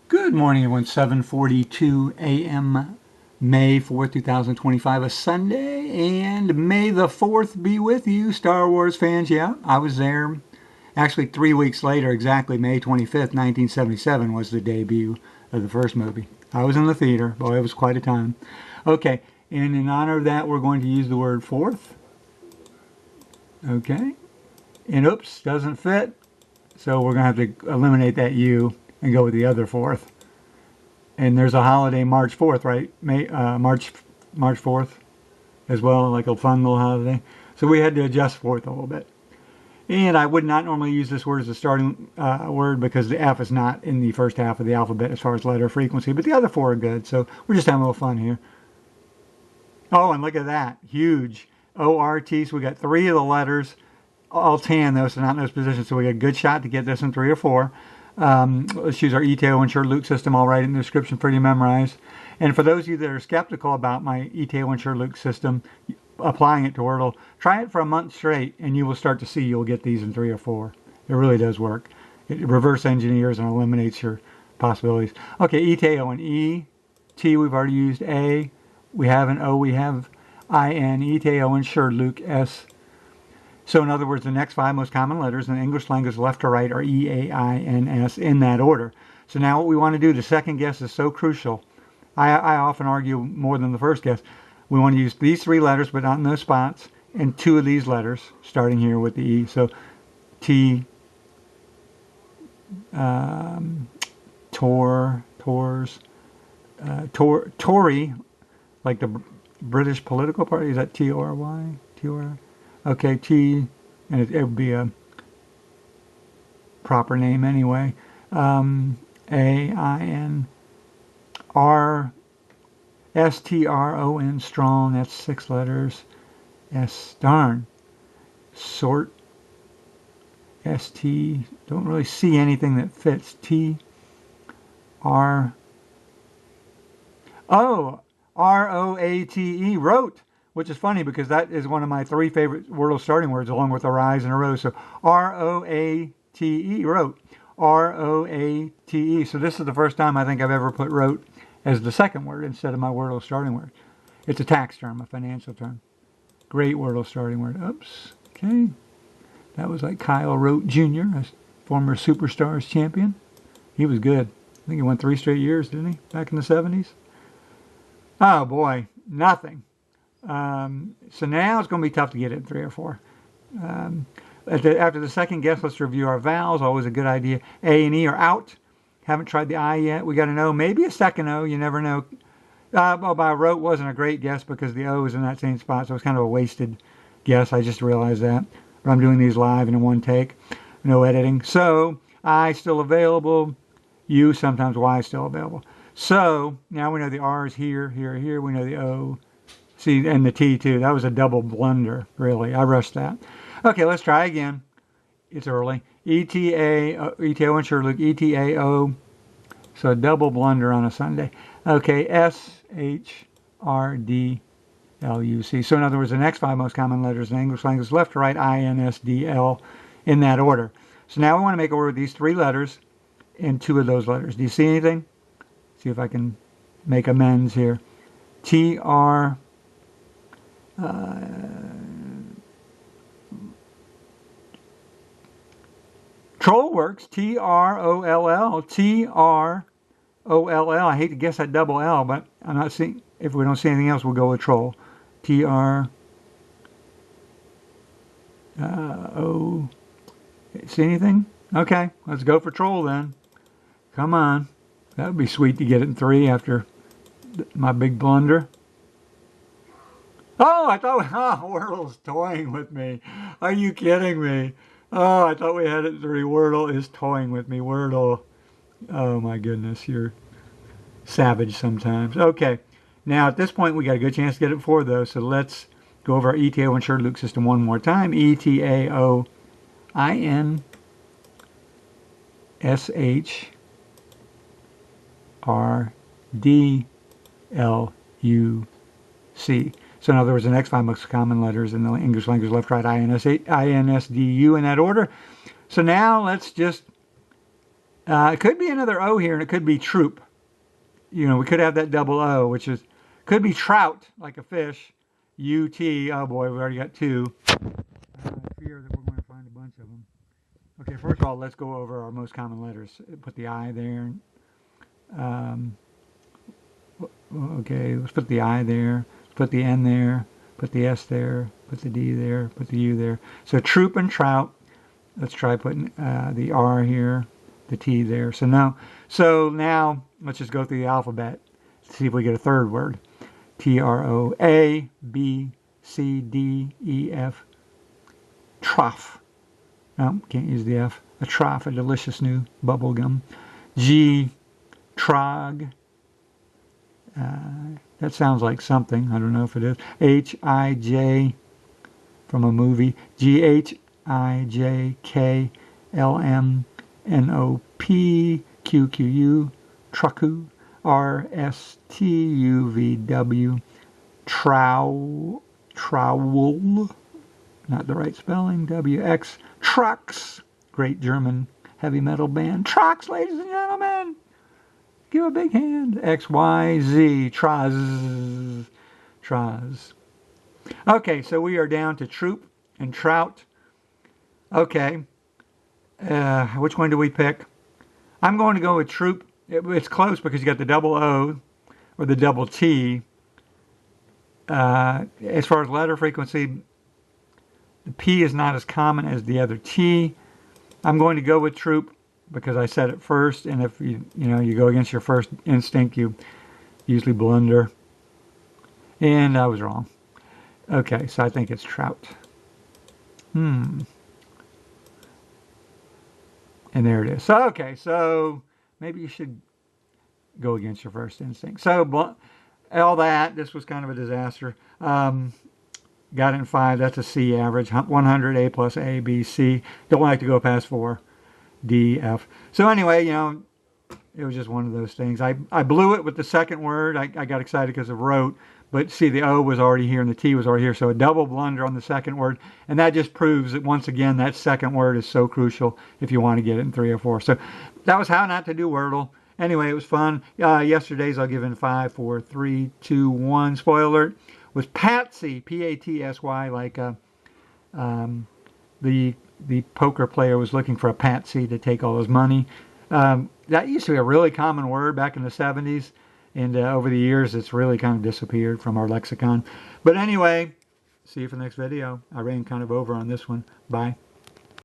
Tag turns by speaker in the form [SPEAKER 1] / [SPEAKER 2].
[SPEAKER 1] Good morning, everyone. 7:42 a.m. May 4th, 2025, a Sunday, and May the 4th be with you, Star Wars fans. Yeah, I was there. Actually, 3 weeks later, exactly May 25th, 1977, was the debut of the first movie. I was in the theater. Boy, it was quite a time. Okay, and in honor of that, we're going to use the word fourth. Okay, and oops, doesn't fit. So we're going to have to eliminate that U and go with the other fourth. And there's a holiday March 4th, right? March 4th as well, like a fun little holiday. So we had to adjust for it a little bit. And I would not normally use this word as a starting word because the F is not in the first half of the alphabet as far as letter frequency, but the other four are good. So we're just having a little fun here. Oh, and look at that. Huge. O-R-T. So we got three of the letters, all tan though, so not in those positions. So we got a good shot to get this in three or four. Let's use our ETAOIN SHRDLUC system. I'll write it in the description for you to memorize. And for those of you that are skeptical about my ETAOIN SHRDLUC system, applying it to Wordle, try it for a month straight and you will start to see you'll get these in three or four. It really does work. It reverse engineers and eliminates your possibilities. Okay, ETAOIN. E, T we've already used. A, we have an O, we have I-N. ETAOIN SHRDLUC. S. So in other words, the next five most common letters in the English language left to right are E-A-I-N-S in that order. So now what we want to do, the second guess is so crucial. I often argue more than the first guess. We want to use these three letters, but not in those spots, and two of these letters, starting here with the E. So T, Tories, Tory, like the British political party. Is that T-O-R-Y? T-O-R? Okay, T, and it would be a proper name anyway. A-I-N, R, S-T-R-O-N, strong, that's six letters. S, darn. Sort, S-T, don't really see anything that fits. T, R, oh, R-O-A-T-E, wrote. Which is funny because that is one of my three favorite Wordle starting words along with a rise and a rose. So R-O-A-T-E, wrote. R-O-A-T-E. So this is the first time I think I've ever put wrote as the second word instead of my Wordle starting word. It's a tax term, a financial term. Great Wordle starting word. Oops. Okay. That was like Kyle Rote Jr., a former Superstars champion. He was good. I think he won 3 straight years, didn't he? Back in the 70s. Oh boy, nothing. So now it's going to be tough to get it in three or four. After the second guess, let's review our vowels. Always a good idea. A and E are out. Haven't tried the I yet. We got an O, maybe a second O. You never know. By wrote wasn't a great guess because the O is in that same spot, so it was kind of a wasted guess. I just realized that. But I'm doing these live in one take. No editing. So I still available. U, sometimes Y is still available. So now we know the R is here, here, here. We know the O. See, and the T too. That was a double blunder, really. I rushed that. Okay, let's try again. It's early. ETAOIN SHRDLUC, ETAO. So a double blunder on a Sunday. Okay, SHRDLUC. So in other words, the next five most common letters in English language, left to right, INSDL, in that order. So now we want to make a word with these three letters and two of those letters. Do you see anything? See if I can make amends here. TR. Troll works. T-R-O-L-L. T-R-O-L-L. I hate to guess that double L, but I'm not seeing. If we don't see anything else, we'll go with troll. T-R. O. See anything? Okay, let's go for troll then. Come on. That would be sweet to get it in three after my big blunder. Oh, I thought, Wordle's toying with me. Are you kidding me? Oh, I thought we had it three. Wordle is toying with me. Wordle. Oh my goodness, you're savage sometimes. Okay, now at this point we got a good chance to get it four though, so let's go over our ETAOIN SHRDLUC system one more time. ETAOIN SHRDLUC. So in other words, the next five most common letters in the English language, left, right, INSDU in that order. So now let's just It could be another O here, and it could be troop. You know, we could have that double O, which is, could be trout, like a fish. U-T, oh boy, we already got two. I fear that we're going to find a bunch of them. Okay, first of all, let's go over our most common letters. Put the I there. Okay, let's put the I there. Put the N there. Put the S there. Put the D there. Put the U there. So troop and trout. Let's try putting the R here, the T there. So now let's just go through the alphabet. See if we get a third word. T-R-O-A, B, C, D, E, F. Trough. No, can't use the F. A trough, a delicious new bubble gum. G, trog. That sounds like something. I don't know if it is. H-I-J, from a movie. G-H-I-J-K-L-M-N-O-P, Q-Q-U, trucku. R-S-T-U-V-W, trowel, not the right spelling, W-X, trucks, great German heavy metal band, trucks, ladies and gentlemen, give a big hand, X-Y-Z, Traz. Okay, so we are down to troop and trout. Okay, which one do we pick? I'm going to go with troop. It's close because you got the double O or the double T. As far as letter frequency, the P is not as common as the other T. I'm going to go with troop because I said it first, and if you go against your first instinct, you usually blunder. And I was wrong. Okay, so I think it's trout. And there it is. So, okay, so maybe you should go against your first instinct. So, all that, this was kind of a disaster. Got it in 5. That's a C average. 100, A plus A, B, C. Don't like to go past 4. D, F. So anyway, it was just one of those things. I blew it with the second word. I got excited because of wrote. But see, the O was already here and the T was already here. So a double blunder on the second word. And that just proves that, once again, that second word is so crucial if you want to get it in 3 or 4. So that was how not to do Wordle. Anyway, it was fun. Yesterday's I'll give in 5, 4, 3, 2, 1. Spoiler alert. Was Patsy, P-A-T-S-Y, like the poker player was looking for a patsy to take all his money. That used to be a really common word back in the 70s. And over the years, it's really kind of disappeared from our lexicon. But anyway, see you for the next video. I ran kind of over on this one. Bye.